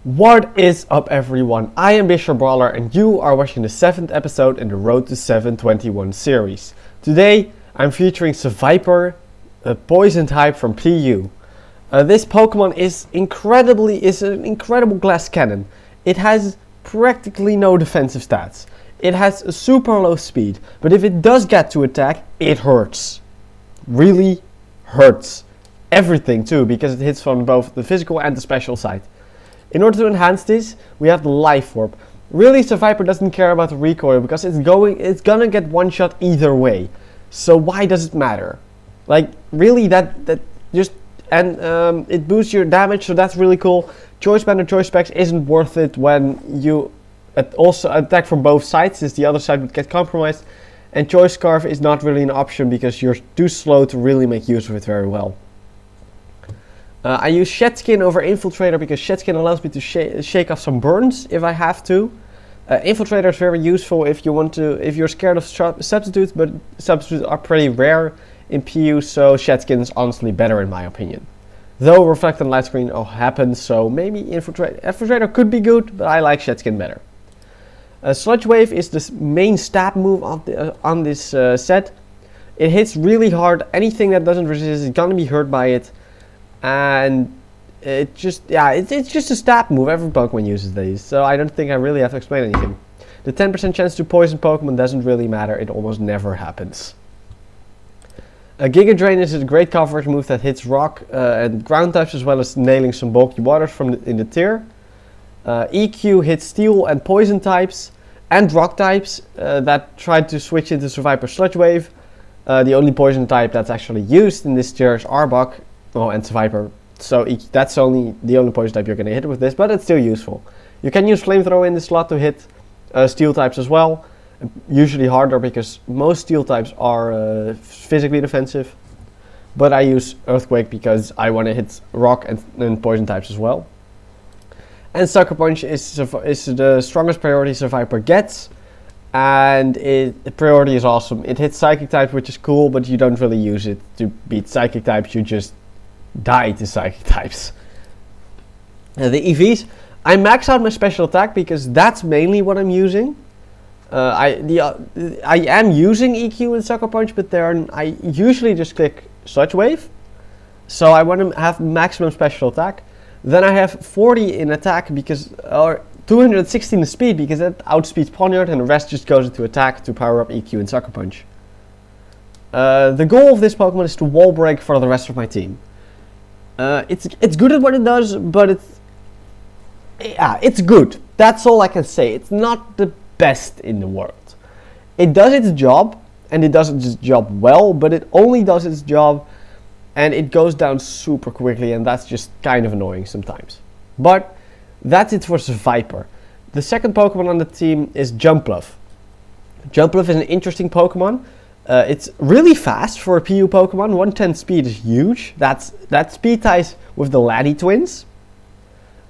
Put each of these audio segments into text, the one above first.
What is up, everyone? I am BisharpBrawler and you are watching the 7th episode in the Road to 721 series. Today I'm featuring Seviper, a poison type from PU. This Pokemon is an incredible glass cannon. It has practically no defensive stats. It has a super low speed, but if it does get to attack, it hurts. Really hurts. Everything too, because it hits from both the physical and the special side. In order to enhance this, we have the Life Orb. Really, Seviper doesn't care about the recoil because it's gonna get one shot either way. So why does it matter? Like, really, it boosts your damage, so that's really cool. Choice Band or Choice Specs isn't worth it when you also attack from both sides, since the other side would get compromised. And Choice Scarf is not really an option because you're too slow to really make use of it very well. I use Shed Skin over Infiltrator because Shed Skin allows me to shake off some burns if I have to. Infiltrator is very useful if you're scared of substitutes, but substitutes are pretty rare in PU, so Shed Skin is honestly better in my opinion. Though Reflect and Light Screen happens, so maybe Infiltrator could be good, but I like Shed Skin better. Sludge Wave is the main stab move on this set. It hits really hard. Anything that doesn't resist is gonna be hurt by it. And it's just a stab move. Every Pokemon uses these, so I don't think I really have to explain anything. The 10% chance to poison Pokemon doesn't really matter. It almost never happens. Giga Drain is a great coverage move that hits rock and ground types, as well as nailing some bulky waters in the tier. EQ hits steel and poison types and rock types that tried to switch into Seviper Sludge Wave. The only poison type that's actually used in this tier is Arbok. Oh, and Seviper, so that's the only poison type you're going to hit with this, but it's still useful. You can use Flamethrower in this slot to hit steel types as well, usually harder because most steel types are physically defensive, but I use Earthquake because I want to hit rock and poison types as well. And Sucker Punch is the strongest priority Seviper gets, and the priority is awesome. It hits Psychic types, which is cool, but you don't really use it to beat Psychic types, you just die to Psychic types. The EVs, I max out my special attack because that's mainly what I'm using. I am using EQ and Sucker Punch, but I usually just click Sludge Wave. So I want to have maximum special attack. Then I have 40 in attack or 216 in speed because that outspeeds Poniard, and the rest just goes into attack to power up EQ and Sucker Punch. The goal of this Pokemon is to wall break for the rest of my team. It's good at what it does, but it's good. That's all I can say. It's not the best in the world. It does its job, and it does its job well, but it only does its job, and it goes down super quickly, and that's just kind of annoying sometimes. But that's it for Seviper. The second Pokemon on the team is Jumpluff. Jumpluff is an interesting Pokemon. It's really fast for a PU Pokemon. 110 speed is huge. That speed ties with the Laddie twins.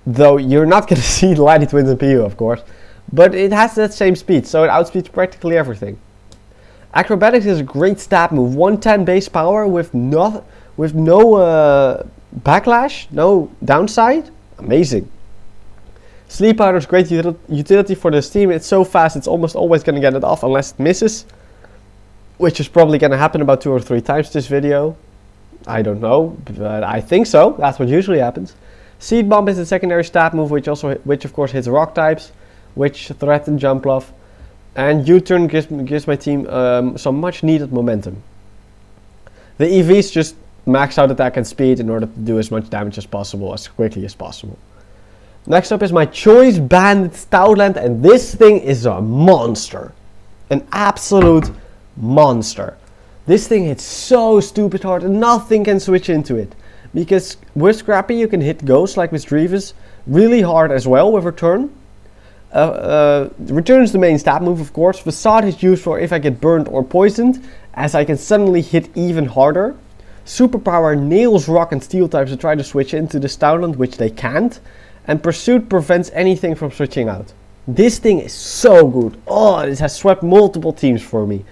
Though you're not going to see the Laddie twins in PU, of course. But it has that same speed, so it outspeeds practically everything. Acrobatics is a great stab move. 110 base power with no backlash, no downside. Amazing. Sleep Powder is great utility for this team. It's so fast, it's almost always going to get it off unless it misses. Which is probably going to happen about 2 or 3 times this video. I don't know, but I think so. That's what usually happens. Seed Bomb is the secondary stab move, which of course hits rock types, which threaten Jumpluff. And U-turn gives my team some much needed momentum. The EVs just max out attack and speed in order to do as much damage as possible, as quickly as possible. Next up is my Choice Banded Stoutland, and this thing is a monster. An absolute monster. This thing hits so stupid hard and nothing can switch into it. Because with Scrappy you can hit Ghosts like with Drevis really hard as well with Return. Return is the main stab move, of course. Facade is used for if I get burned or poisoned, as I can suddenly hit even harder. Superpower nails rock and steel types to try to switch into the Stoutland, which they can't. And Pursuit prevents anything from switching out. This thing is so good. Oh, it has swept multiple teams for me.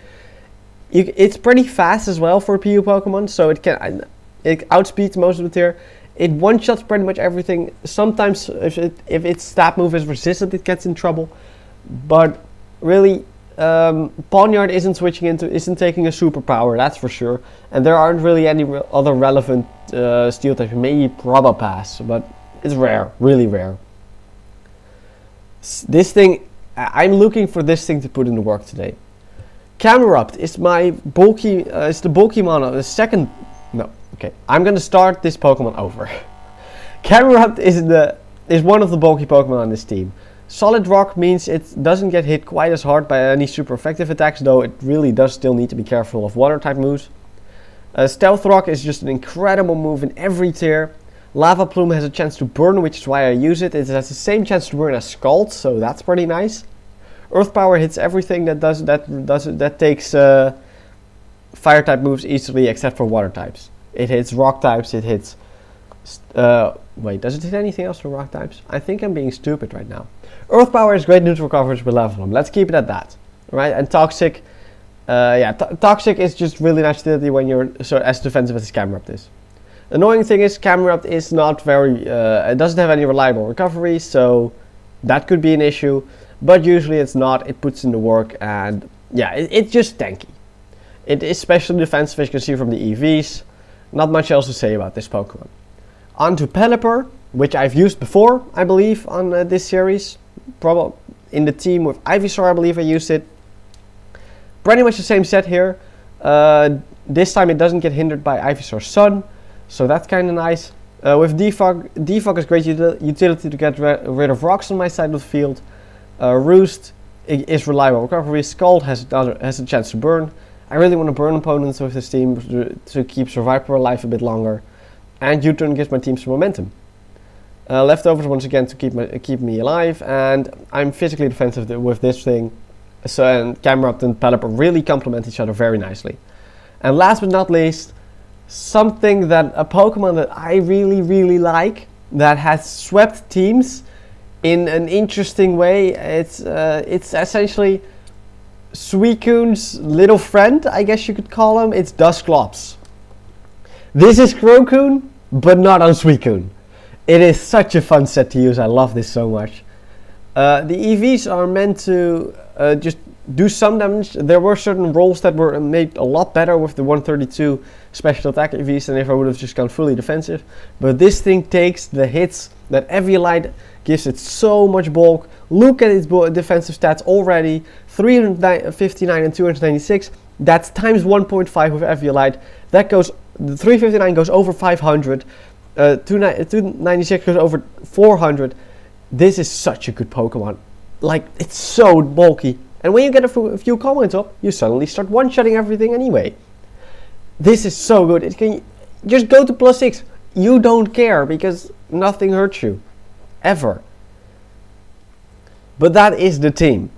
It's pretty fast as well for a PU Pokemon, so it outspeeds most of the tier. It one-shots pretty much everything. Sometimes if its stab move is resisted, it gets in trouble. But really, Pawnyard isn't taking a superpower, that's for sure. And there aren't really any other relevant steel types. Maybe Probopass, but it's rare, really rare. This thing, I'm looking for this thing to put into work today. Camerupt is my bulky, it's the bulky mono, the second, no, okay. I'm gonna start this Pokemon over. Camerupt is one of the bulky Pokemon on this team. Solid Rock means it doesn't get hit quite as hard by any super effective attacks, though it really does still need to be careful of water type moves. Stealth Rock is just an incredible move in every tier. Lava Plume has a chance to burn, which is why I use it. It has the same chance to burn as Scald, so that's pretty nice. Earth Power hits everything that takes fire type moves easily except for water types. It hits rock types, it hits wait, does it hit anything else for rock types? I think I'm being stupid right now. Earth Power is great neutral coverage with Lava Plume. Let's keep it at that. Right? And Toxic, Toxic is just really nice utility when you're as defensive as Camerupt is. Annoying thing is Camerupt is not very, it doesn't have any reliable recovery, so that could be an issue. But usually it's not, it puts in the work, and yeah, it's just tanky. It is specially defensive, as you can see from the EVs. Not much else to say about this Pokemon. On to Pelipper, which I've used before, I believe, on this series. Probably in the team with Ivysaur, I believe I used it. Pretty much the same set here. This time it doesn't get hindered by Ivysaur's Sun, so that's kind of nice. With Defog is great utility to get rid of rocks on my side of the field. Roost is reliable recovery. Scald has a chance to burn. I really want to burn opponents with this team to keep Seviper alive a bit longer. And U-turn gives my team some momentum. Leftovers once again to keep me alive, and I'm physically defensive with this thing. So and Camerupt and Pelipper really complement each other very nicely. And last but not least, something that a Pokemon that I really like that has swept teams in an interesting way. It's essentially Suicune's little friend, I guess you could call him. It's Dusclops. This is Crocoon, but not on Suicune. It is such a fun set to use. I love this so much. The EVs are meant to just do some damage. There were certain rolls that were made a lot better with the 132 special attack EVs than if I would have just gone fully defensive. But this thing takes the hits that Eviolite gives it so much bulk. Look at its defensive stats already. 359 and 296. That's times 1.5 with Eviolite. That goes, the 359 goes over 500. 296 goes over 400. This is such a good Pokemon. Like, it's so bulky. And when you get a few comments up, you suddenly start one-shotting everything anyway. This is so good. It can just go to +6. You don't care because nothing hurts you. Ever. But that is the team.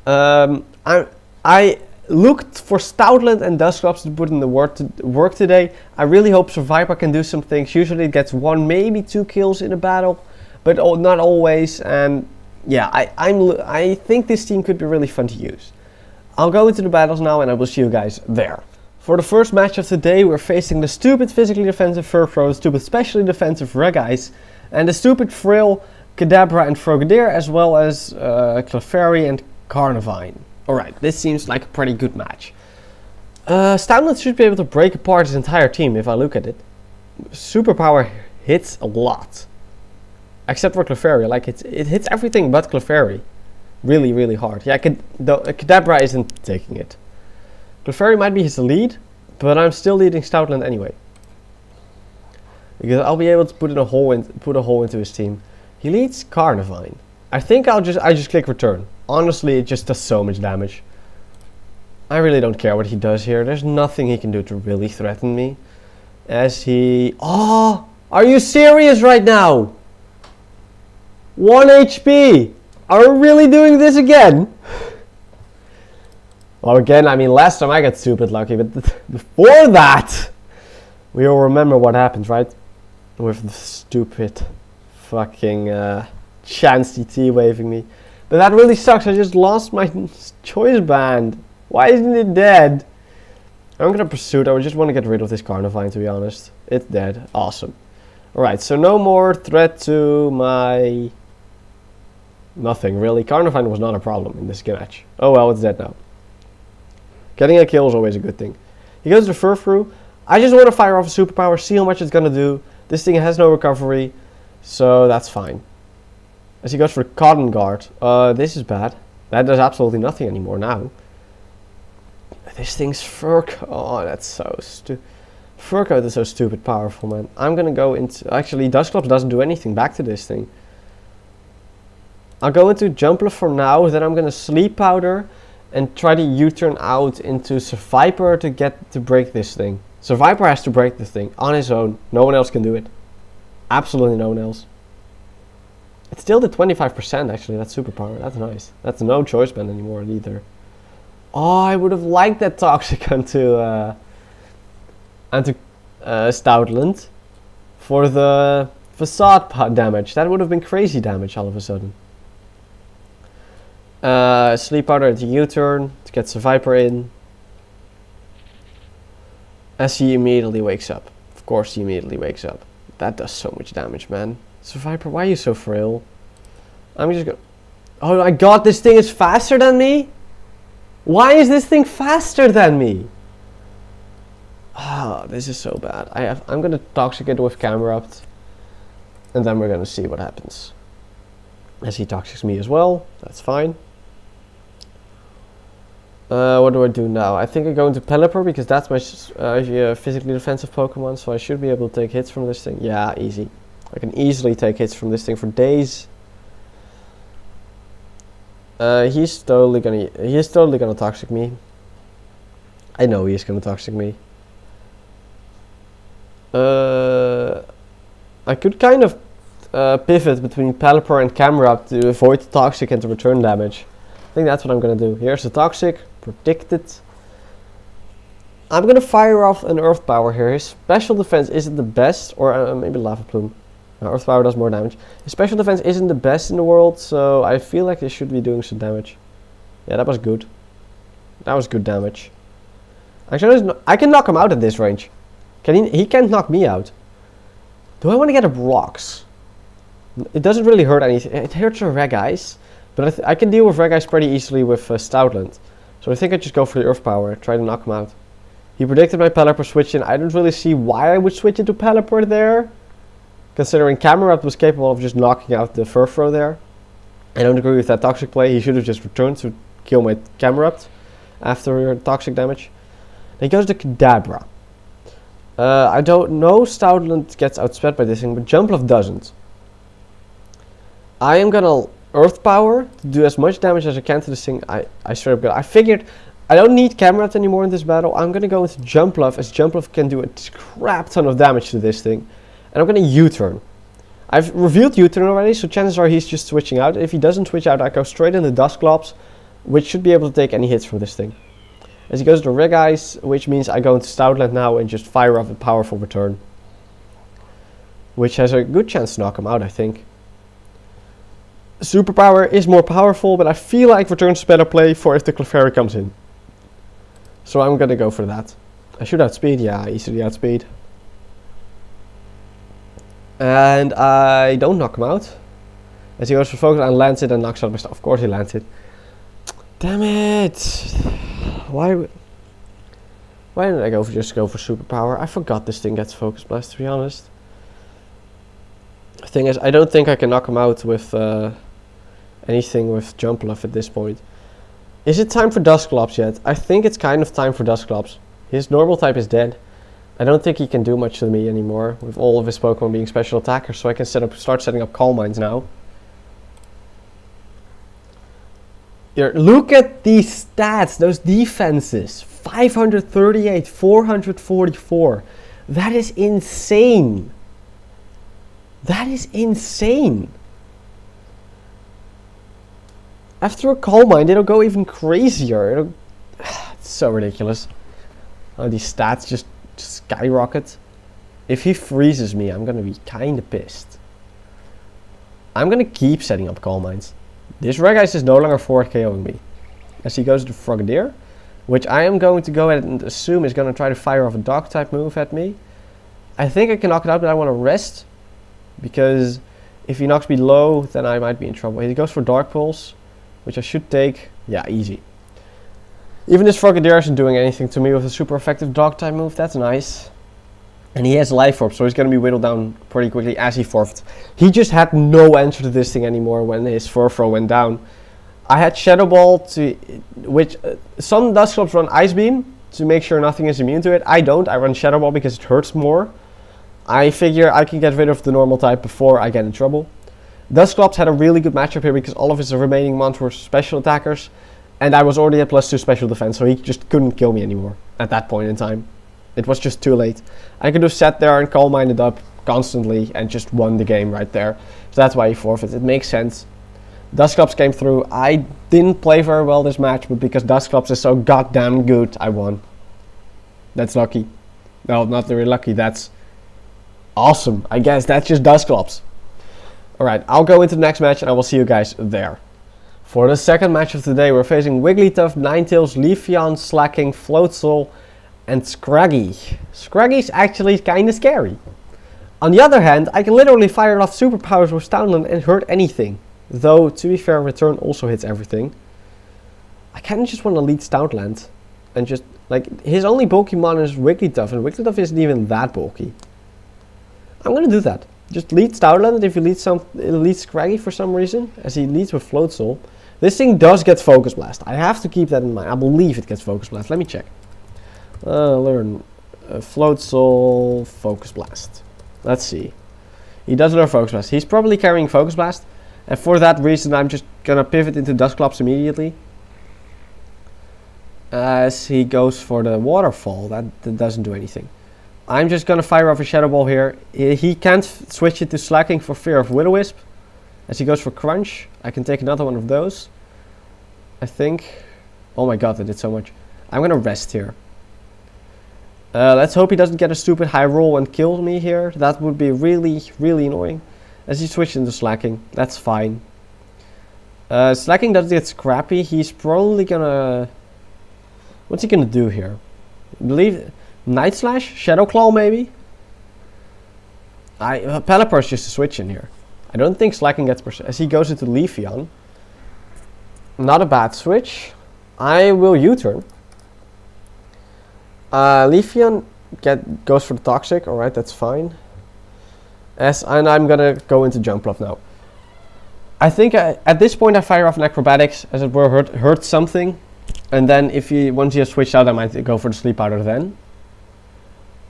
I looked for Stoutland and Dusclops to put in the work today. I really hope Seviper can do some things. Usually it gets 1, maybe 2 kills in a battle, but not always. And yeah, I think this team could be really fun to use. I'll go into the battles now and I will see you guys there. For the first match of the day, we're facing the stupid physically defensive Furfrou, the stupid specially defensive Regice, and the stupid Frill, Kadabra and Frogadier, as well as Clefairy and Carnivine. Alright, this seems like a pretty good match. Stoutland should be able to break apart his entire team if I look at it. Superpower hits a lot. Except for Clefairy, like it hits everything but Clefairy. Really hard. Yeah, Kadabra isn't taking it. Clefairy might be his lead, but I'm still leading Stoutland anyway. Because I'll be able to put a hole into his team. He leads Carnivine. I think I just click return. Honestly, it just does so much damage. I really don't care what he does here. There's nothing he can do to really threaten me. As he... Oh! Are you serious right now? 1 HP! Are we really doing this again? Well, again, I mean, last time I got stupid lucky, but before that, we all remember what happened, right? With the stupid fucking Chance DT waving me. But that really sucks. I just lost my choice band. Why isn't it dead? I'm gonna pursue it. I just want to get rid of this Carnivine, to be honest. It's dead. Awesome. Alright, so no more threat to my... Nothing, really. Carnivine was not a problem in this match. Oh well, it's dead now. Getting a kill is always a good thing. He goes to Furfru. I just want to fire off a superpower, see how much it's going to do. This thing has no recovery, so that's fine. As he goes for Cotton Guard. This is bad. That does absolutely nothing anymore now. This thing's Fur Coat. Oh, that's so stupid. Fur Coat is so stupid powerful, man. I'm going to go into... Actually, Dusclops doesn't do anything back to this thing. I'll go into Jumpler for now, then I'm going to Sleep Powder and try to U-turn out into Seviper to break this thing. Seviper has to break this thing on his own. No one else can do it. Absolutely no one else. It's still the 25% actually, that's superpower. That's nice. That's no choice band anymore either. Oh, I would have liked that Toxic onto Stoutland for the facade damage. That would have been crazy damage all of a sudden. Sleep Powder into U-turn to get Seviper in. As he immediately wakes up. Of course he immediately wakes up. That does so much damage, man. Seviper, why are you so frail? I'm just gonna... Oh my god, this thing is faster than me? Why is this thing faster than me? Ah, this is so bad. I'm gonna Toxic it with Camerupt. And then we're gonna see what happens. As he Toxics me as well. That's fine. What do I do now? I think I go into Pelipper because that's my physically defensive Pokemon, so I should be able to take hits from this thing. Yeah, easy. I can easily take hits from this thing for days. He's totally gonna Toxic me. I know he's gonna Toxic me. I could kind of pivot between Pelipper and Camerupt to avoid the Toxic and to return damage. I think that's what I'm gonna do. Here's the Toxic, predicted. I'm gonna fire off an Earth Power here. His special defense isn't the best, or maybe Lava Plume. Earth Power does more damage. His special defense isn't the best in the world, so I feel like this should be doing some damage. Yeah, that was good. That was good damage. Actually, I can knock him out at this range. He can't knock me out. Do I want to get up Rocks? It doesn't really hurt anything. It hurts a Regice, but I can deal with Regice pretty easily with Stoutland. So I think I just go for the Earth Power, try to knock him out. He predicted my Pelipper switch in. I don't really see why I would switch into Pelipper there, considering Camerupt was capable of just knocking out the Furfro there. I don't agree with that Toxic play. He should have just returned to kill my Camerupt after Toxic damage. Then he goes to Kadabra. I don't know Stoutland gets outsped by this thing, but Jumpluff doesn't. I am gonna Earth Power to do as much damage as I can to this thing. I straight up go. I figured I don't need Camerupt anymore in this battle. I'm gonna go into Jumpluff, as Jumpluff can do a crap ton of damage to this thing. And I'm gonna U-turn. I've revealed U-turn already, so chances are he's just switching out. If he doesn't switch out, I go straight into Dusclops, which should be able to take any hits from this thing. As he goes to Regice, which means I go into Stoutland now and just fire off a powerful return. Which has a good chance to knock him out, I think. Superpower is more powerful, but I feel like return's better play for if the Clefairy comes in. So I'm gonna go for that. I should outspeed, yeah, easily outspeed. And I don't knock him out. As he goes for focus and lands it and knocks out my stuff. Of course he lands it. Damn it! Why didn't I just go for superpower? I forgot this thing gets focus blast, to be honest. The thing is, I don't think I can knock him out with anything with Jumpluff at this point. Is it time for Dusclops yet? I think it's kind of time for Dusclops. His normal type is dead. I don't think he can do much to me anymore with all of his Pokemon being special attackers, so I can start setting up Calm Minds now. Here, look at these stats, those defenses. 538, 444. That is insane. That is insane. After a Calm Mind, it'll go even crazier. It's so ridiculous. Oh, these stats just skyrocket. If he freezes me, I'm gonna be kinda pissed. I'm gonna keep setting up Calm Minds. This Regice is no longer 4KOing me. As he goes to Frogadier, which I am going to go ahead and assume is gonna try to fire off a Dog type move at me. I think I can knock it out, but I want to rest because if he knocks me low, then I might be in trouble. He goes for Dark Pulse, which I should take. Yeah, easy. Even this Frogadier isn't doing anything to me with a super effective dog type move. That's nice. And he has Life Orb, so he's going to be whittled down pretty quickly as he forfeits. He just had no answer to this thing anymore when his Furfrou went down. I had Shadow Ball, which some Dusclops run Ice Beam to make sure nothing is immune to it. I don't. I run Shadow Ball because it hurts more. I figure I can get rid of the normal type before I get in trouble. Dusclops had a really good matchup here because all of his remaining mons were special attackers. And I was already at +2 special defense, so he just couldn't kill me anymore at that point in time. It was just too late. I could have sat there and Calm Minded up constantly and just won the game right there. So that's why he forfeited. It makes sense. Dusclops came through. I didn't play very well this match, but because Dusclops is so goddamn good, I won. That's lucky. No, not very lucky. That's awesome. I guess that's just Dusclops. Alright, I'll go into the next match and I will see you guys there. For the second match of the day, we're facing Wigglytuff, Ninetales, Leafeon, Slacking, Floatzel, and Scraggy. Scraggy's actually kinda scary. On the other hand, I can literally fire off superpowers with Stoutland and hurt anything. Though, to be fair, Return also hits everything. I kinda just want to lead Stoutland. And just, like, his only bulky mon is Wigglytuff, and Wigglytuff isn't even that bulky. I'm gonna do that. Just lead Stoutland if you lead Scraggy for some reason, as he leads with Floatzel. This thing does get Focus Blast. I have to keep that in mind. I believe it gets Focus Blast. Let me check. Learn Floatzel, Focus Blast. Let's see. He does learn Focus Blast. He's probably carrying Focus Blast. And for that reason, I'm just gonna pivot into Dusclops immediately. As he goes for the Waterfall. That doesn't do anything. I'm just gonna fire off a Shadow Ball here. He can't switch it to Slacking for fear of Will-O-Wisp. As he goes for Crunch, I can take another one of those. I think. Oh my god, I did so much. I'm gonna rest here. Let's hope he doesn't get a stupid high roll and kill me here. That would be really, really annoying. As he switches into Slacking, that's fine. Slacking does get Scrappy. He's probably gonna... What's he gonna do here? I believe Night Slash? Shadow Claw maybe? Pelipper is just a switch in here. I don't think Slacking gets as he goes into Leafeon. Not a bad switch. I will U-turn. Leafeon goes for the Toxic. Alright, that's fine. And I'm gonna go into Jumpluff now. I think at this point I fire off an Acrobatics, as it were, hurt something. And then once he has switched out, I might go for the Sleep Powder then.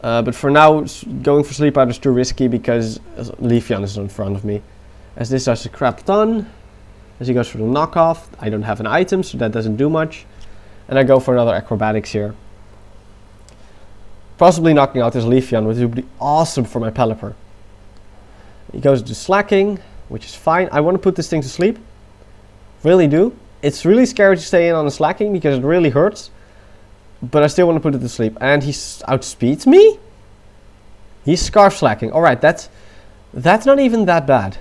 But for now, going for Sleep Powder is too risky because Leafeon is in front of me. As this does a crap ton. As he goes for the knockoff, I don't have an item, so that doesn't do much. And I go for another Acrobatics here. Possibly knocking out this Leafeon, which would be awesome for my Pelipper. He goes to Slacking, which is fine. I want to put this thing to sleep. Really do. It's really scary to stay in on the Slacking because it really hurts. But I still want to put it to sleep. And he outspeeds me? He's Scarf Slacking. Alright, that's not even that bad.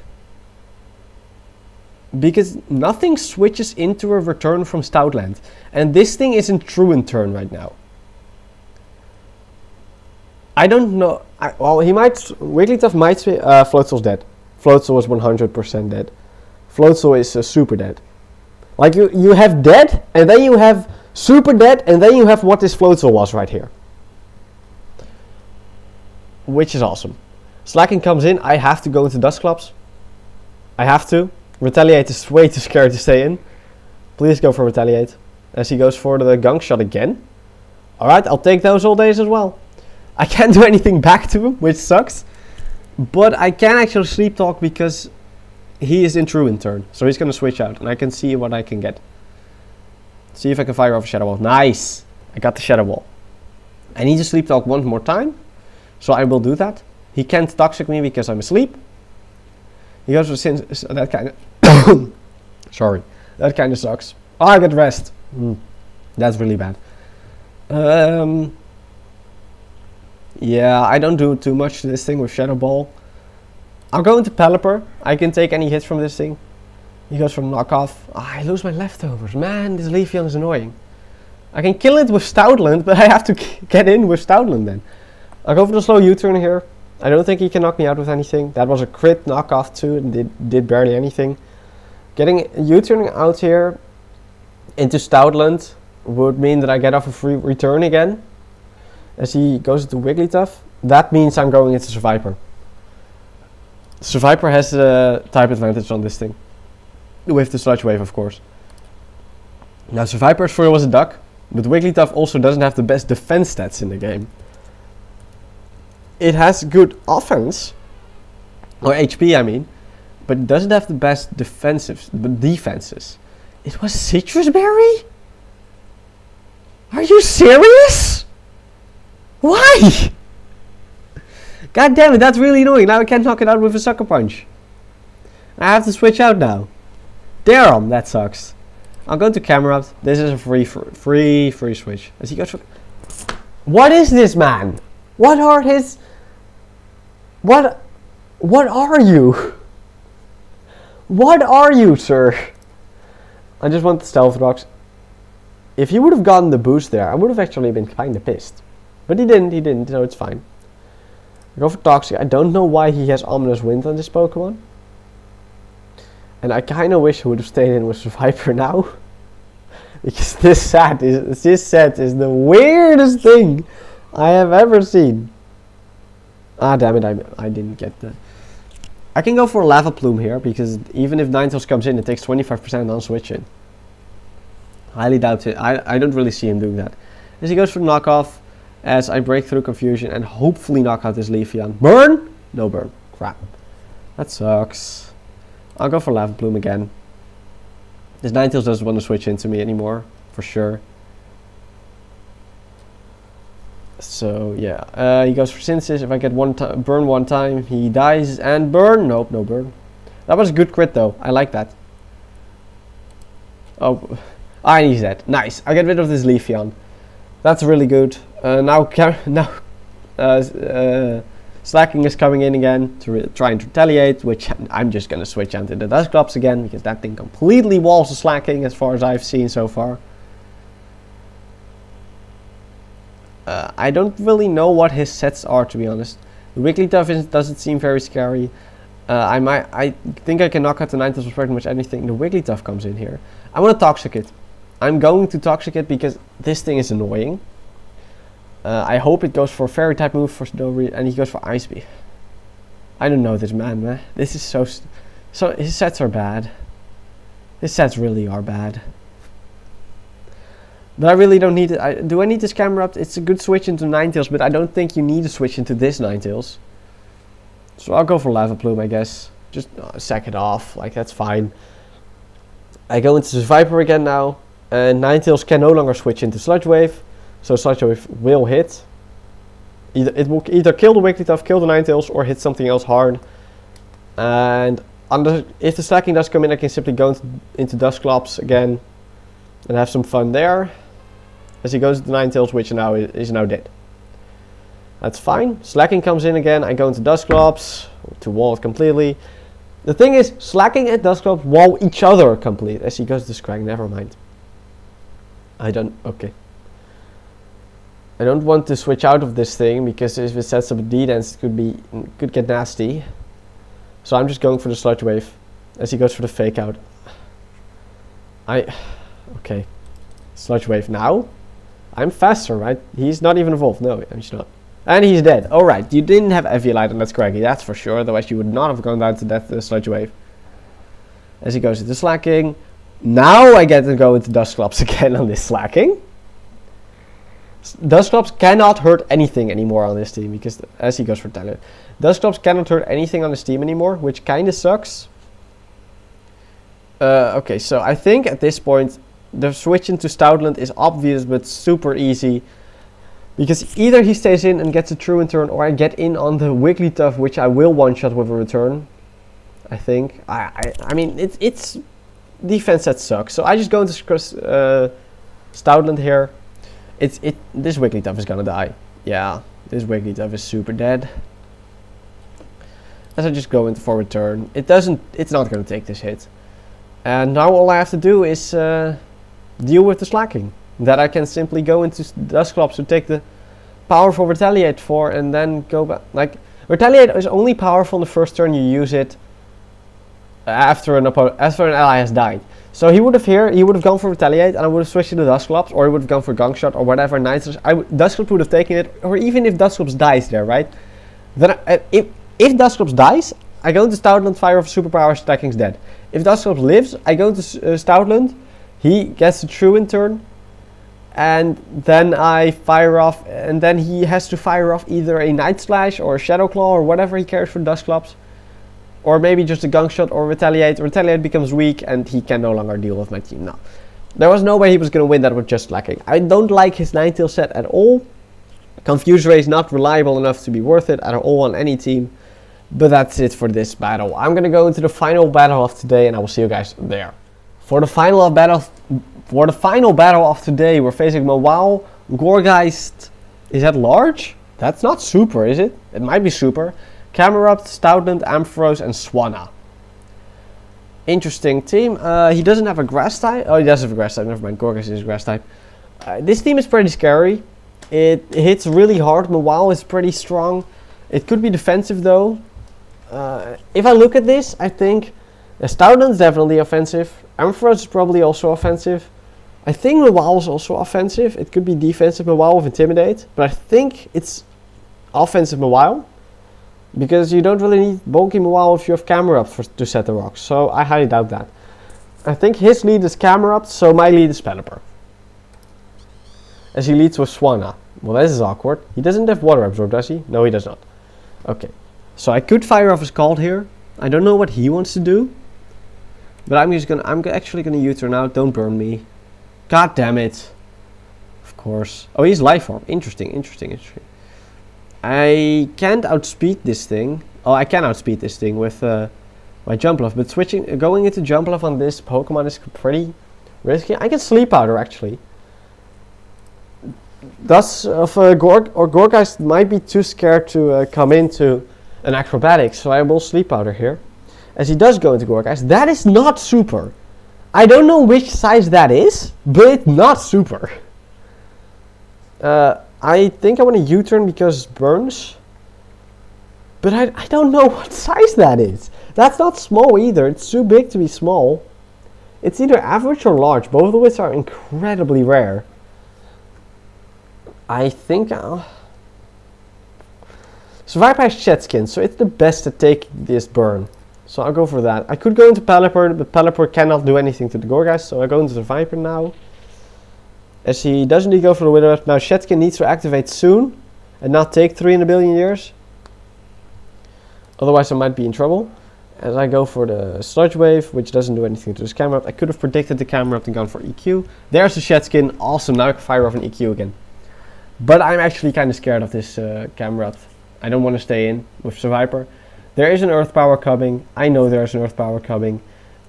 Because nothing switches into a return from Stoutland. And this thing isn't Truant turn right now. I don't know. Well, he might... Wigglytuff might say... Floatzel's dead. Floatzel is 100% dead. Floatzel is super dead. Like, you have dead, and then you have super dead, and then you have what this Floatzel was right here. Which is awesome. Slacking comes in. I have to go into Dusclops. I have to. Retaliate is way too scared to stay in. Please go for Retaliate. As he goes for the Gunk Shot again. Alright, I'll take those all days as well. I can't do anything back to him, which sucks. But I can actually Sleep Talk because he is in Truant turn. So he's going to switch out and I can see what I can get. See if I can fire off a Shadow Ball. Nice! I got the Shadow Ball. I need to Sleep Talk one more time. So I will do that. He can't Toxic me because I'm asleep. He goes for that kind of... Sorry. That kind of sucks. Oh, I get rest. That's really bad. Yeah, I don't do too much to this thing with Shadow Ball. I'll go into Pelipper. I can take any hits from this thing. He goes for knockoff. I lose my leftovers. Man, this Leafeon is annoying. I can kill it with Stoutland, but I have to get in with Stoutland then. I'll go for the slow U-turn here. I don't think he can knock me out with anything. That was a crit knockoff too, and did barely anything. Getting U-turning out here into Stoutland would mean that I get off a free return again. As he goes into Wigglytuff. That means I'm going into Seviper. Seviper has a type advantage on this thing. With the Sludge Wave, of course. Now, Seviper sure was a duck, but Wigglytuff also doesn't have the best defense stats in the game. It has good offense, or HP I mean, but it doesn't have the best defenses. It was Citrus Berry? Are you serious? Why? God damn it, that's really annoying. Now I can't knock it out with a Sucker Punch. I have to switch out now. Damn, that sucks. I'll go to Camerupt. This is a free switch. As he goes for... What is this, man? What are his... What are you? What are you, sir? I just want the Stealth Rocks. If he would have gotten the boost there, I would have actually been kind of pissed. But he didn't, so it's fine. I go for Toxic. I don't know why he has Ominous Wind on this Pokemon. And I kind of wish he would have stayed in with Seviper now. Because this set is the weirdest thing I have ever seen. Ah, damn it, I didn't get that. I can go for a Lava Plume here, because even if Ninetales comes in, it takes 25% on switching. Highly doubt it. I don't really see him doing that. As he goes for knockoff, as I break through Confusion and hopefully knock out this Leafeon. Burn? No burn. Crap. That sucks. I'll go for Lava Plume again. This Ninetales doesn't want to switch into me anymore, for sure. So yeah, he goes for Synthesis. If I get burn one time, he dies and burn. Nope, no burn. That was a good crit though. I like that. Oh, he's dead. Nice. I get rid of this Leafeon. That's really good. Now Slacking is coming in again to try and retaliate, which I'm just gonna switch into the Dusclops again because that thing completely walls the Slacking as far as I've seen so far. I don't really know what his sets are, to be honest. The Wigglytuff doesn't seem very scary. I think I can knock out the Ninetales with pretty much anything. The Wigglytuff comes in here. I want to Toxic it. I'm going to Toxic it because this thing is annoying. I hope it goes for a Fairy type move for no reason, and he goes for Ice Beam. I don't know this man. This is so his sets are bad. His sets really are bad. But I really don't need it. Do I need this Camerupt? It's a good switch into Ninetales, but I don't think you need to switch into this Ninetales. So I'll go for Lava Plume, I guess. Just sack it off, like that's fine. I go into Seviper again now, and Ninetales can no longer switch into Sludge Wave, so Sludge Wave will hit. It will either kill the Wigglytuff, kill the Ninetales, or hit something else hard. And if the Slacking does come in, I can simply go into Dusclops again and have some fun there. As he goes to the Ninetales, which now is now dead. That's fine. Slacking comes in again. I go into Dusclops to wall it completely. The thing is, Slacking and Dusclops wall each other complete. As he goes to Scrag, never mind. Okay. I don't want to switch out of this thing because if it sets up a D-Dance, it could get nasty. So I'm just going for the Sludge Wave as he goes for the Fake Out. Okay. Sludge Wave now. I'm faster, right? He's not even evolved. No, he's not. And he's dead. Alright, you didn't have Eviolite on that Scraggy, that's for sure. Otherwise you would not have gone down to that Sludge Wave. As he goes into Slacking. Now I get to go into Dusclops again on this Slacking. Dusclops cannot hurt anything anymore on this team, because as he goes for talent. Dusclops cannot hurt anything on this team anymore, which kinda sucks. Okay, so I think at this point the switch into Stoutland is obvious but super easy. Because either he stays in and gets a true return, or I get in on the Wigglytuff, which I will one-shot with a return. I think. I mean, it's defense that sucks. So I just go into Stoutland here. This Wigglytuff is gonna die. Yeah, this Wigglytuff is super dead. As I just go into for return, it's not gonna take this hit. And now all I have to do is deal with the Slacking. That I can simply go into Dusclops to take the powerful Retaliate for, and then go back. Like, Retaliate is only powerful in the first turn you use it after an ally has died. So he would have gone for Retaliate, and I would have switched to the Dusclops, or he would have gone for Gunk Shot or whatever. Dusclops would have taken it, or even if Dusclops dies there, right? Then if Dusclops dies, I go into Stoutland, fire off superpower, stacking's dead. If Dusclops lives, I go into Stoutland, he gets a true in turn, and then I fire off, and then he has to fire off either a Night Slash or a Shadow Claw or whatever he carries for Dusclops. Or maybe just a Gunk Shot or Retaliate. Retaliate becomes weak and he can no longer deal with my team. No. There was no way he was going to win that with just lacking. I don't like his Ninetale set at all. Confuse Ray is not reliable enough to be worth it at all on any team. But that's it for this battle. I'm going to go into the final battle of today and I will see you guys there. For the final battle of today, we're facing Mawile, Gourgeist. Is that large? That's not super, is it? It might be super. Camerupt, Stoutland, Ampharos, and Swanna. Interesting team. He doesn't have a grass type. Oh, he does have a grass type. Never mind. Gorgas is a grass type. This team is pretty scary. It hits really hard. Mawile is pretty strong. It could be defensive though. If I look at this, I think Stoutland is definitely offensive. Ampharos is probably also offensive. I think Mawile is also offensive. It could be defensive Mawile with Intimidate, but I think it's offensive Mawile. Because you don't really need bulky Mawile if you have Camerupt to set the rocks. So I highly doubt that. I think his lead is Camerupt, so my lead is Pelipper. As he leads with Swanna. Well, this is awkward. He doesn't have Water Absorb, does he? No, he does not. Okay. So I could fire off his Scald here. I don't know what he wants to do. But I'm actually gonna U-turn out. Don't burn me. God damn it. Of course. Oh, he's Life Orb. Interesting. I can't outspeed this thing. Oh, I can outspeed this thing with my Jump Love, but going into Jump Love on this Pokemon is pretty risky. I can Sleep Powder actually. Thus, Gourgeist might be too scared to come into an Acrobatics, so I will Sleep Powder here. As he does go into Gourgeist, that is not super. I don't know which size that is, but it's not super. I think I want to U-turn because it burns. But I don't know what size that is. That's not small either. It's too big to be small. It's either average or large. Both of which are incredibly rare. I think Seviper has Shed Skin, so it's the best to take this burn. So I'll go for that. I could go into Pelipper, but Pelipper cannot do anything to the Gourgeist, so I go into the Viper now. As he doesn't need to go for the Widow. Now Shedskin needs to activate soon and not take 3 in a billion years. Otherwise I might be in trouble. As I go for the Sludge Wave, which doesn't do anything to this Camerupt. I could have predicted the Camerupt and gone for EQ. There's the Shedskin. Awesome, now I can fire off an EQ again. But I'm actually kind of scared of this Camerupt. I don't want to stay in with Seviper. There is an Earth Power coming. I know there's an Earth Power coming.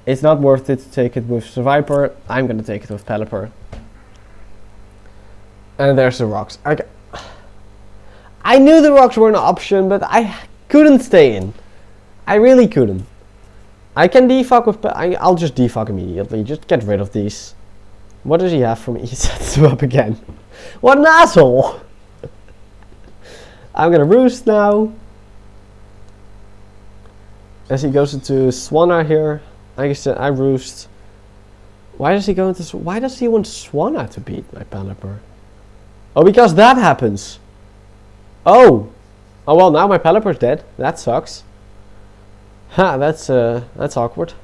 It's not worth it to take it with Seviper. I'm going to take it with Pelipper. And there's the rocks. I knew the rocks were an option, but I couldn't stay in. I really couldn't. I can defog with... I'll just defog immediately. Just get rid of these. What does he have for me? He sets them up again. What an asshole! I'm gonna Roost now. As he goes into Swanna here. Like I said, I Roost. Why does he go into... Why does he want Swanna to beat my Pelipper? Oh, because that happens. Oh. Oh well, now my Pelipper's dead. That sucks. Ha, that's awkward.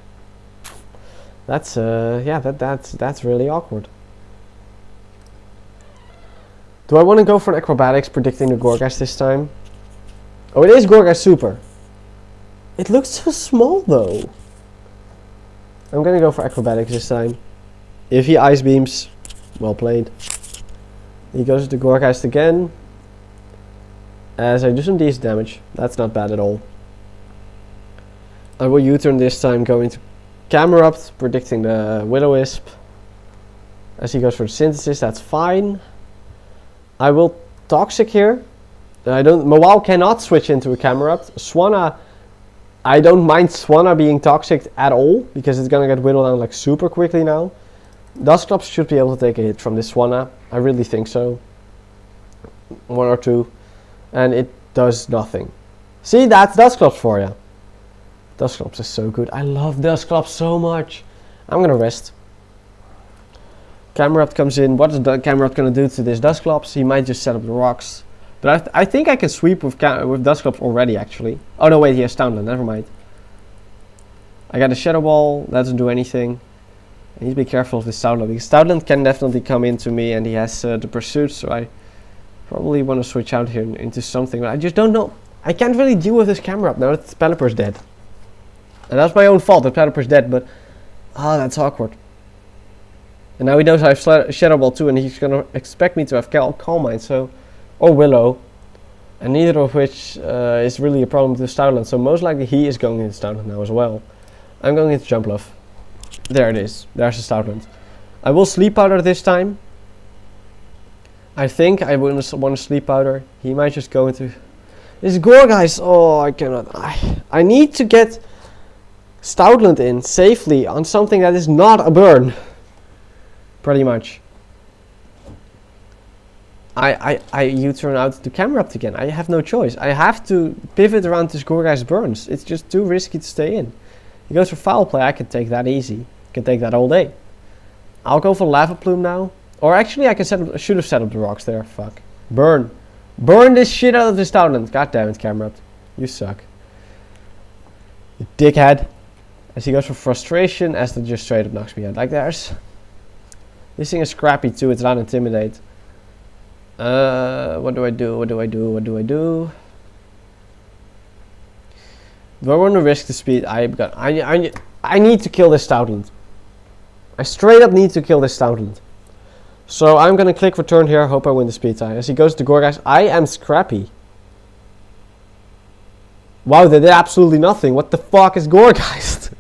That's that's really awkward. Do I want to go for an Acrobatics predicting the Gourgeist this time? Oh, it is Gourgeist Super. It looks so small though. I'm gonna go for Acrobatics this time. If he Ice Beams, well played. He goes to Gourgeist again. As I do some decent damage. That's not bad at all. I will U-turn this time, going to Camerupt, predicting the Will-O-Wisp. As he goes for the Synthesis, that's fine. I will Toxic here. Mawile cannot switch into a Camerupt. Swanna, I don't mind Swanna being Toxic at all, because it's gonna get whittled down like super quickly now. Dusclops should be able to take a hit from this Swanna. I really think so. 1 or 2. And it does nothing. See, that's Dustclops for you. Dustclops is so good. I love Dustclops so much. I'm gonna rest. Camerupt comes in. What is the Camerupt gonna do to this Dustclops? He might just set up the rocks. But I think I can sweep with Dustclops already, actually. Oh no, wait, he has Stoundland. Never mind. I got a Shadow Ball. That doesn't do anything. I need to be careful of this Stoundland, because Stoundland can definitely come into me, and he has the Pursuit, so I probably want to switch out here into something. But I just don't know. I can't really deal with this Camerupt now that Pelipper's dead. And that's my own fault that Pelipper's dead, but that's awkward. And now he knows I have Shadow Ball too, and he's gonna expect me to have Calm Mind, so, or Willow, and neither of which is really a problem with Stoutland. So most likely he is going into Stoutland now as well. I'm going into Jumpluff. There it is. There's the Stoutland. I will Sleep Powder this time. I think I want to Sleep Powder. He might just go into this Gorgeist. Oh, I cannot. I need to get Stoutland in safely on something that is not a burn. Pretty much. I U-turn out to Camerupt again. I have no choice. I have to pivot around this Gorgeist burns. It's just too risky to stay in. He goes for Foul Play. I can take that easy. Can take that all day. I'll go for Lava Plume now. Or actually I can should have set up the rocks there. Fuck. Burn. Burn this shit out of the Stoutland. God damn it, Camerupt. You suck. You dickhead. As he goes for Frustration, as that just straight up knocks me out. Like there's... This thing is scrappy too, it's not Intimidate. What do I do? What do I do? What do I do? Do I want to risk the speed? I need to kill this Stoutland. I straight up need to kill this Stoutland. So I'm gonna click return here, hope I win the speed tie. As he goes to Gorgeist, I am scrappy. Wow, they did absolutely nothing. What the fuck is Gorgeist?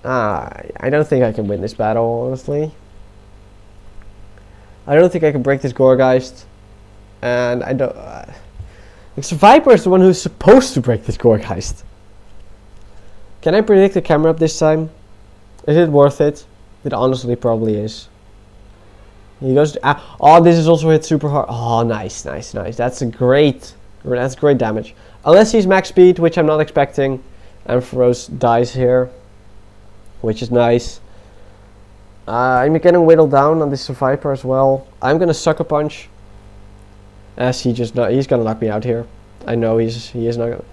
I don't think I can win this battle, honestly. I don't think I can break this Gorgeist. And I don't... the Seviper is the one who's supposed to break this Gorgeist. Can I predict the Camerupt this time? Is it worth it? It honestly probably is. He goes to, oh, this is also hit super hard. Oh, nice, nice, nice. That's great damage. Unless he's max speed, which I'm not expecting. Ampharos dies here, which is nice. I'm getting whittled down on this Seviper as well. I'm gonna Sucker Punch. As he's gonna knock me out here. I know he is not gonna.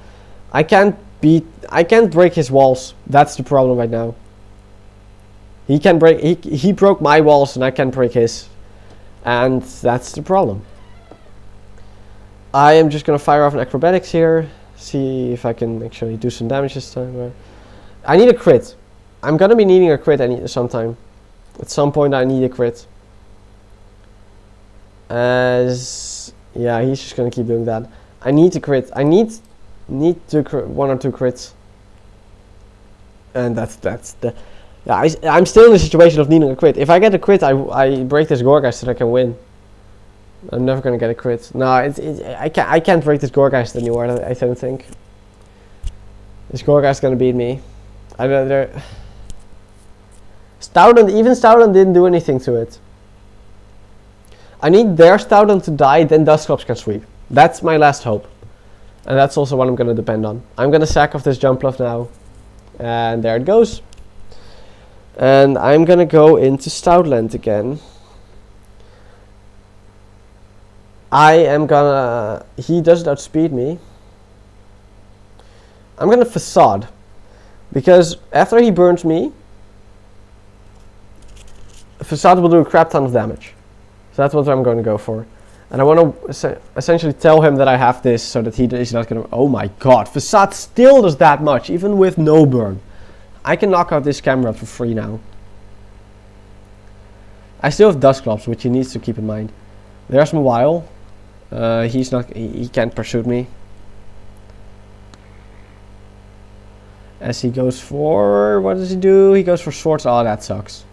I can't break his walls. That's the problem right now. He can break. He broke my walls, and I can't break his, and that's the problem. I am just gonna fire off an Acrobatics here. See if I can actually do some damage this time. I need a crit. I'm gonna be needing a crit sometime. At some point, I need a crit. Yeah, he's just gonna keep doing that. I need to crit. I need to one or two crits. And that's the. Yeah, I'm still in the situation of needing a crit. If I get a crit, I break this Gorgeist so that I can win. I'm never gonna get a crit. No, I can't break this Gorgeist anymore. I don't think. This Gorgeist is gonna beat me. Even Stoutland didn't do anything to it. I need their Stoutland to die, then Dustclops can sweep. That's my last hope. And that's also what I'm gonna depend on. I'm gonna sack off this Jumpluff now. And there it goes. And I'm gonna go into Stoutland again. He doesn't outspeed me. I'm gonna Facade. Because after he burns me, Facade will do a crap ton of damage. So that's what I'm going to go for. And I want to essentially tell him that I have this so that he is not going to... Oh my god, Facade still does that much, even with no burn. I can knock out this Camerupt for free now. I still have Dustclops, which he needs to keep in mind. There's Mawile. He can't pursue me. As he goes for... What does he do? He goes for Swords. Oh, that sucks.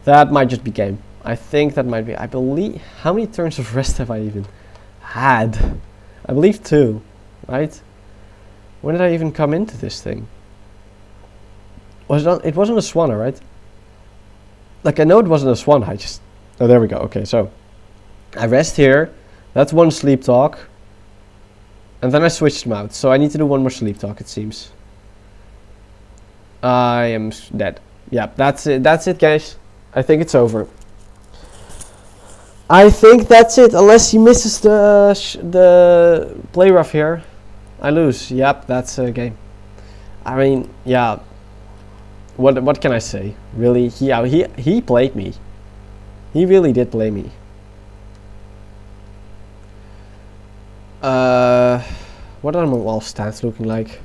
That might just be game. I think that might be... I believe... How many turns of rest have I even had? I believe 2. Right? When did I even come into this thing? It wasn't a Swanna, right? Like, I know it wasn't a Swan. I just... Oh, there we go. Okay, so... I rest here. That's one Sleep Talk. And then I switched him out. So I need to do one more sleep talk, it seems. I am dead. Yeah, that's it. That's it, guys. I think it's over. I think that's it. Unless he misses the play rough here, I lose. Yep, that's a game. I mean, yeah. What can I say? Really, he played me. He really did play me. What are my wall stats looking like?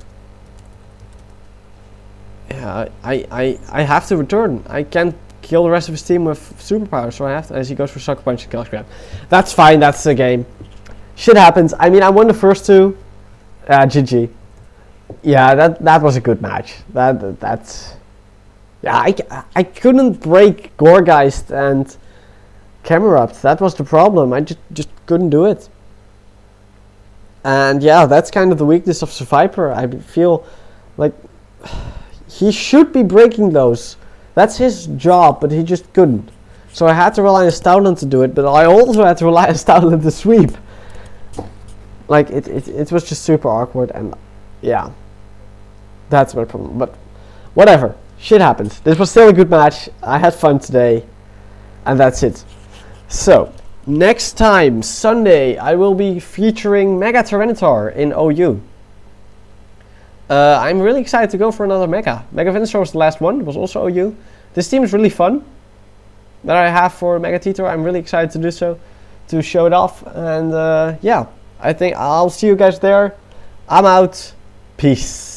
Yeah, I have to return. I can't kill the rest of his team with superpowers, so I have to, as he goes for sucker punch and kill grab. That's fine. That's the game. Shit happens. I mean, I won the first two. GG. Yeah, that was a good match. That's. Yeah, I couldn't break Gorgeist and Camerupt. That was the problem. I just couldn't do it. And yeah, that's kind of the weakness of Seviper. I feel like he should be breaking those. That's his job, but he just couldn't. So I had to rely on Stoutland to do it, but I also had to rely on Stoutland to sweep. Like, it was just super awkward, and yeah. That's my problem, but whatever. Shit happens. This was still a good match. I had fun today, and that's it. So, next time, Sunday, I will be featuring Mega Tyranitar in OU. I'm really excited to go for another Mega. Mega Venusaur was the last one. It was also OU. This team is really fun that I have for Mega Titor. I'm really excited to do so, to show it off. And yeah, I think I'll see you guys there. I'm out. Peace.